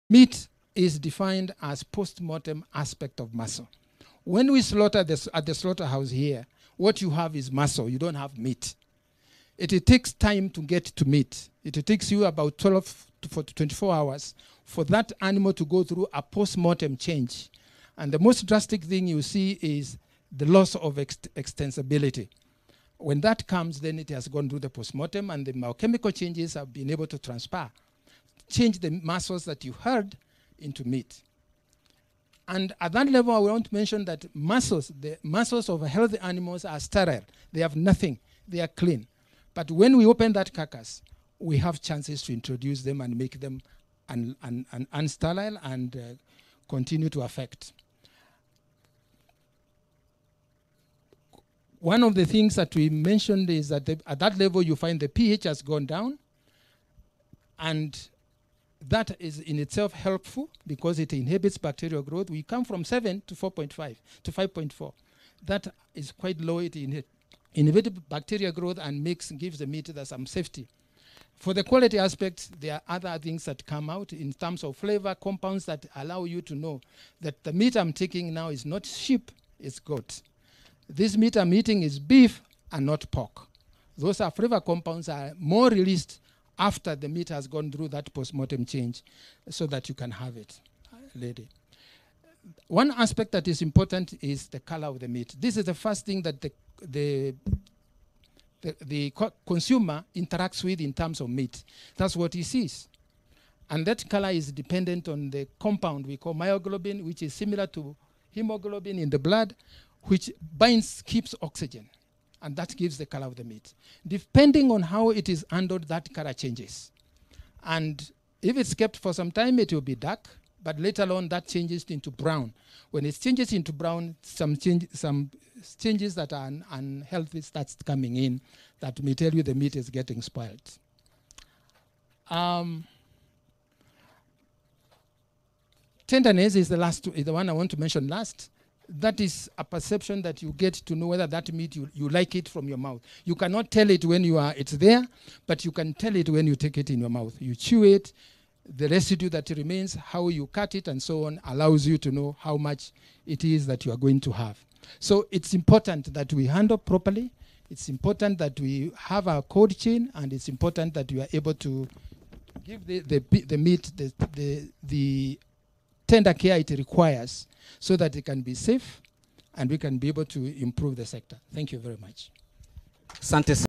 Meat is defined as post-mortem aspect of muscle. When we slaughter at the slaughterhouse here, what you have is muscle, you don't have meat. It takes time to get to meat. It takes you about 12 to 24 hours for that animal to go through a post-mortem change. And the most drastic thing you see is the loss of extensibility. When that comes, then it has gone through the post-mortem and the biochemical changes have been able to transfer, change the muscles that you heard into meat. And at that level, I want to mention that the muscles of healthy animals are sterile. They have nothing. They are clean. But when we open that carcass, we have chances to introduce them and make them unsterile and continue to affect. One of the things that we mentioned is that at that level, you find the pH has gone down, and that is in itself helpful because it inhibits bacterial growth. We come from 7 to 4.5 to 5.4. That is quite low. It inhibits bacterial growth and gives the meat some safety. For the quality aspect, there are other things that come out in terms of flavor, compounds that allow you to know that the meat I'm taking now is not sheep, it's goat. This meat I'm eating is beef and not pork. Those are flavor compounds are more released after the meat has gone through that post-mortem change so that you can have it, lady. One aspect that is important is the color of the meat. This is the first thing that the consumer interacts with in terms of meat. That's what he sees. And that color is dependent on the compound we call myoglobin, which is similar to hemoglobin in the blood, which keeps oxygen. And that gives the color of the meat. Depending on how it is handled, that color changes. And if it's kept for some time, it will be dark, but later on that changes into brown. When it changes into brown, some changes that are unhealthy starts coming in that may tell you the meat is getting spoiled. Tenderness is the one I want to mention last. That is a perception that you get to know whether that meat, you like it from your mouth. You cannot tell it when it's there, but you can tell it when you take it in your mouth. You chew it, the residue that remains, how you cut it and so on, allows you to know how much it is that you are going to have. So it's important that we handle properly. It's important that we have our cold chain, and it's important that we are able to give the meat the tender care it requires so that it can be safe and we can be able to improve the sector. Thank you very much. Asante.